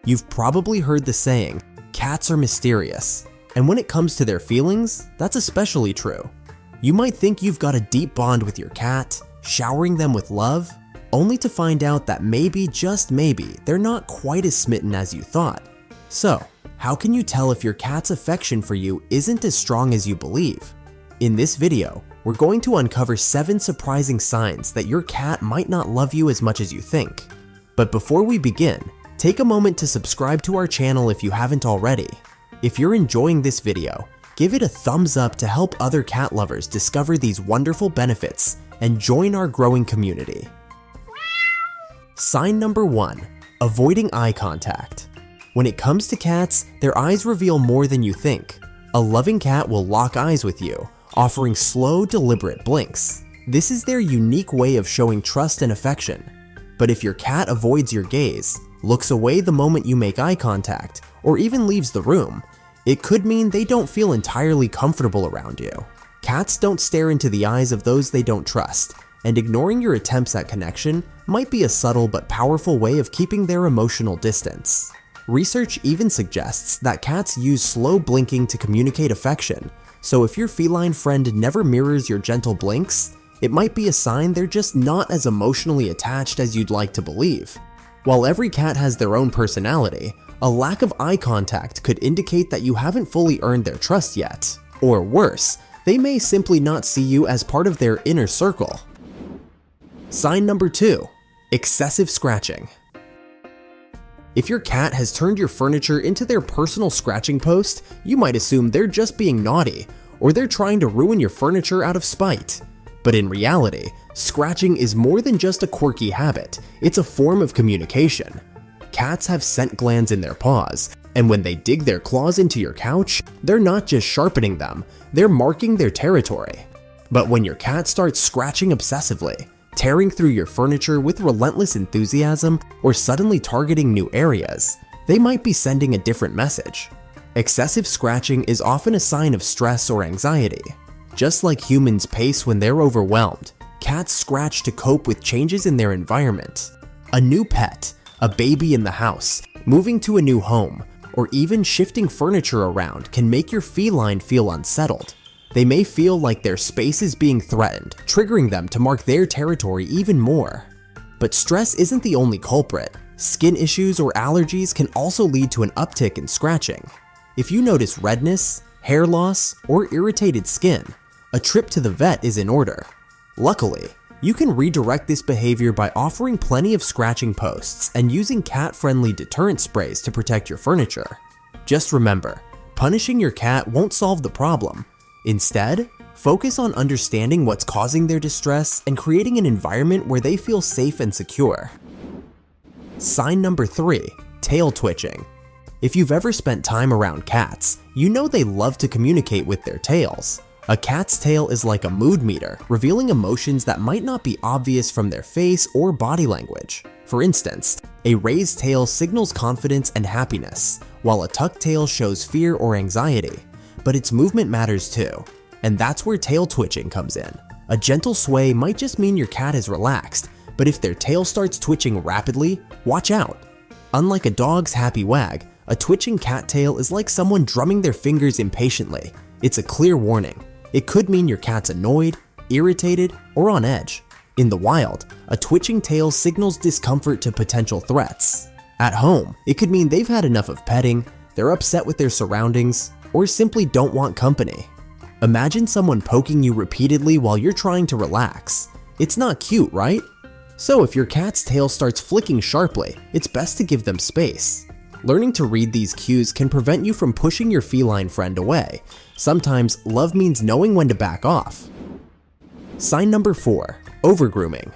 You've probably heard the saying, cats are mysterious. And when it comes to their feelings, that's especially true. You might think you've got a deep bond with your cat, showering them with love, only to find out that maybe, just maybe, they're not quite as smitten as you thought. So, how can you tell if your cat's affection for you isn't as strong as you believe? In this video, we're going to uncover 7 surprising signs that your cat might not love you as much as you think. But before we begin, take a moment to subscribe to our channel if you haven't already. If you're enjoying this video, give it a thumbs up to help other cat lovers discover these wonderful benefits and join our growing community. Sign number 1, avoiding eye contact. When it comes to cats, their eyes reveal more than you think. A loving cat will lock eyes with you, offering slow, deliberate blinks. This is their unique way of showing trust and affection. But if your cat avoids your gaze, looks away the moment you make eye contact, or even leaves the room, it could mean they don't feel entirely comfortable around you. Cats don't stare into the eyes of those they don't trust, and ignoring your attempts at connection might be a subtle but powerful way of keeping their emotional distance. Research even suggests that cats use slow blinking to communicate affection, so if your feline friend never mirrors your gentle blinks, it might be a sign they're just not as emotionally attached as you'd like to believe. While every cat has their own personality, a lack of eye contact could indicate that you haven't fully earned their trust yet. Or worse, they may simply not see you as part of their inner circle. Sign number 2, excessive scratching. If your cat has turned your furniture into their personal scratching post, you might assume they're just being naughty, or they're trying to ruin your furniture out of spite. But in reality, scratching is more than just a quirky habit, it's a form of communication. Cats have scent glands in their paws, and when they dig their claws into your couch, they're not just sharpening them, they're marking their territory. But when your cat starts scratching obsessively, tearing through your furniture with relentless enthusiasm, or suddenly targeting new areas, they might be sending a different message. Excessive scratching is often a sign of stress or anxiety. Just like humans pace when they're overwhelmed, cats scratch to cope with changes in their environment. A new pet, a baby in the house, moving to a new home, or even shifting furniture around can make your feline feel unsettled. They may feel like their space is being threatened, triggering them to mark their territory even more. But stress isn't the only culprit. Skin issues or allergies can also lead to an uptick in scratching. If you notice redness, hair loss, or irritated skin, a trip to the vet is in order. Luckily, you can redirect this behavior by offering plenty of scratching posts and using cat-friendly deterrent sprays to protect your furniture. Just remember, punishing your cat won't solve the problem. Instead, focus on understanding what's causing their distress and creating an environment where they feel safe and secure. Sign number 3, tail twitching. If you've ever spent time around cats, you know they love to communicate with their tails. A cat's tail is like a mood meter, revealing emotions that might not be obvious from their face or body language. For instance, a raised tail signals confidence and happiness, while a tucked tail shows fear or anxiety. But its movement matters too, and that's where tail twitching comes in. A gentle sway might just mean your cat is relaxed, but if their tail starts twitching rapidly, watch out. Unlike a dog's happy wag, a twitching cat tail is like someone drumming their fingers impatiently. It's a clear warning. It could mean your cat's annoyed, irritated, or on edge. In the wild, a twitching tail signals discomfort to potential threats. At home, it could mean they've had enough of petting, they're upset with their surroundings, or simply don't want company. Imagine someone poking you repeatedly while you're trying to relax. It's not cute, right? So if your cat's tail starts flicking sharply, it's best to give them space. Learning to read these cues can prevent you from pushing your feline friend away. Sometimes love means knowing when to back off. Sign number 4, overgrooming.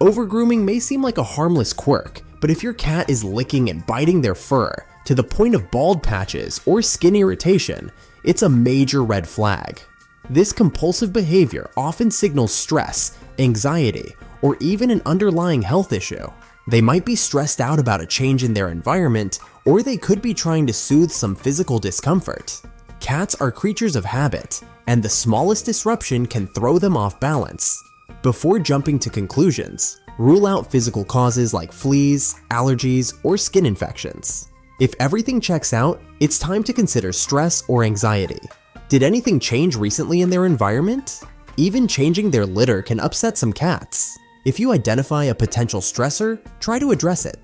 Overgrooming may seem like a harmless quirk, but if your cat is licking and biting their fur to the point of bald patches or skin irritation, it's a major red flag. This compulsive behavior often signals stress, anxiety, or even an underlying health issue. They might be stressed out about a change in their environment, or they could be trying to soothe some physical discomfort. Cats are creatures of habit, and the smallest disruption can throw them off balance. Before jumping to conclusions, rule out physical causes like fleas, allergies, or skin infections. If everything checks out, it's time to consider stress or anxiety. Did anything change recently in their environment? Even changing their litter can upset some cats. If you identify a potential stressor, try to address it.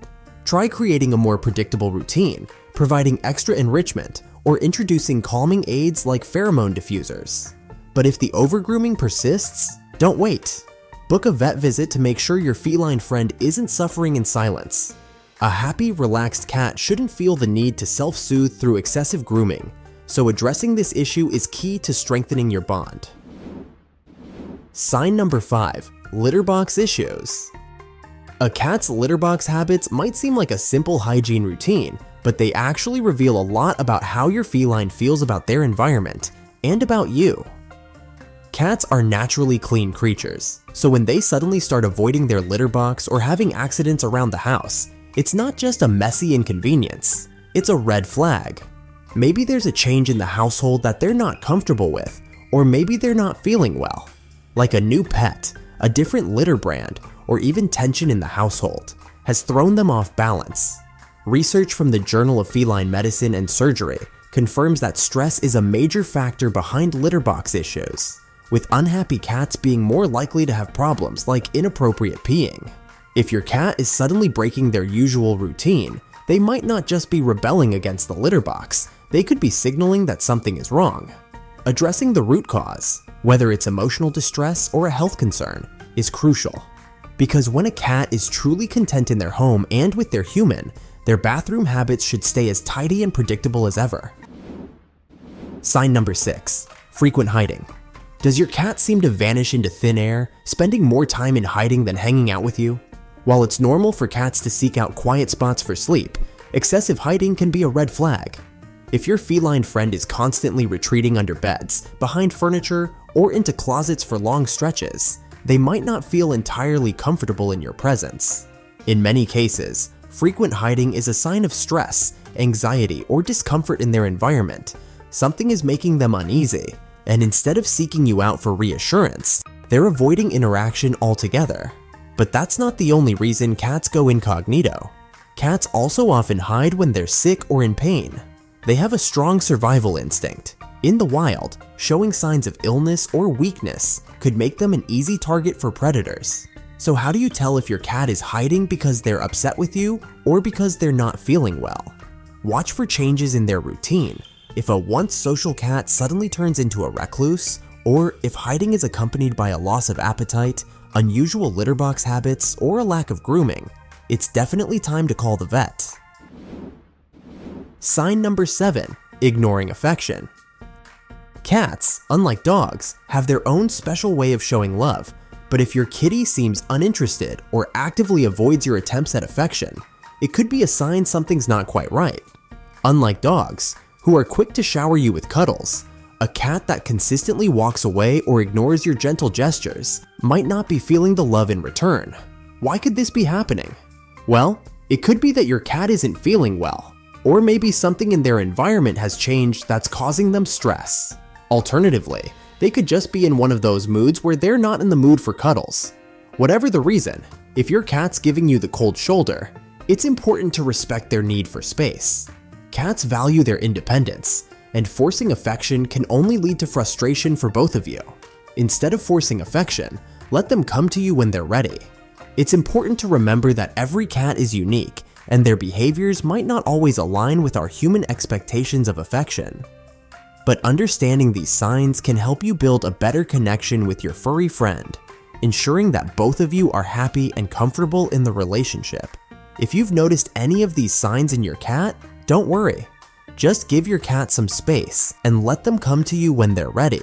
Try creating a more predictable routine, providing extra enrichment, or introducing calming aids like pheromone diffusers. But if the overgrooming persists, don't wait. Book a vet visit to make sure your feline friend isn't suffering in silence. A happy, relaxed cat shouldn't feel the need to self-soothe through excessive grooming, so addressing this issue is key to strengthening your bond. Sign number 5. Litter box issues. A cat's litter box habits might seem like a simple hygiene routine, but they actually reveal a lot about how your feline feels about their environment and about you. Cats are naturally clean creatures, so when they suddenly start avoiding their litter box or having accidents around the house, it's not just a messy inconvenience, it's a red flag. Maybe there's a change in the household that they're not comfortable with, or maybe they're not feeling well. Like a new pet, a different litter brand, or even tension in the household has thrown them off balance. Research from the Journal of Feline Medicine and Surgery confirms that stress is a major factor behind litter box issues, with unhappy cats being more likely to have problems like inappropriate peeing. If your cat is suddenly breaking their usual routine, they might not just be rebelling against the litter box, they could be signaling that something is wrong. Addressing the root cause, whether it's emotional distress or a health concern, is crucial. Because when a cat is truly content in their home and with their human, their bathroom habits should stay as tidy and predictable as ever. Sign number 6. Frequent hiding. Does your cat seem to vanish into thin air, spending more time in hiding than hanging out with you? While it's normal for cats to seek out quiet spots for sleep, excessive hiding can be a red flag. If your feline friend is constantly retreating under beds, behind furniture, or into closets for long stretches, they might not feel entirely comfortable in your presence. In many cases, frequent hiding is a sign of stress, anxiety, or discomfort in their environment. Something is making them uneasy, and instead of seeking you out for reassurance, they're avoiding interaction altogether. But that's not the only reason cats go incognito. Cats also often hide when they're sick or in pain. They have a strong survival instinct. In the wild, showing signs of illness or weakness could make them an easy target for predators. So how do you tell if your cat is hiding because they're upset with you or because they're not feeling well? Watch for changes in their routine. If a once social cat suddenly turns into a recluse, or if hiding is accompanied by a loss of appetite, unusual litter box habits, or a lack of grooming, it's definitely time to call the vet. Sign number 7. Ignoring affection. Cats, unlike dogs, have their own special way of showing love, but if your kitty seems uninterested or actively avoids your attempts at affection, it could be a sign something's not quite right. Unlike dogs, who are quick to shower you with cuddles, a cat that consistently walks away or ignores your gentle gestures might not be feeling the love in return. Why could this be happening? Well, it could be that your cat isn't feeling well, or maybe something in their environment has changed that's causing them stress. Alternatively, they could just be in one of those moods where they're not in the mood for cuddles. Whatever the reason, if your cat's giving you the cold shoulder, it's important to respect their need for space. Cats value their independence, and forcing affection can only lead to frustration for both of you. Instead of forcing affection, let them come to you when they're ready. It's important to remember that every cat is unique, and their behaviors might not always align with our human expectations of affection. But understanding these signs can help you build a better connection with your furry friend, ensuring that both of you are happy and comfortable in the relationship. If you've noticed any of these signs in your cat, don't worry. Just give your cat some space and let them come to you when they're ready.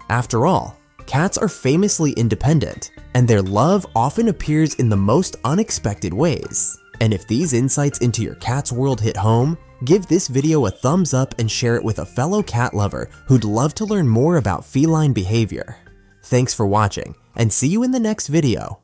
After all, cats are famously independent, and their love often appears in the most unexpected ways. And if these insights into your cat's world hit home, give this video a thumbs up and share it with a fellow cat lover who'd love to learn more about feline behavior. Thanks for watching, and see you in the next video.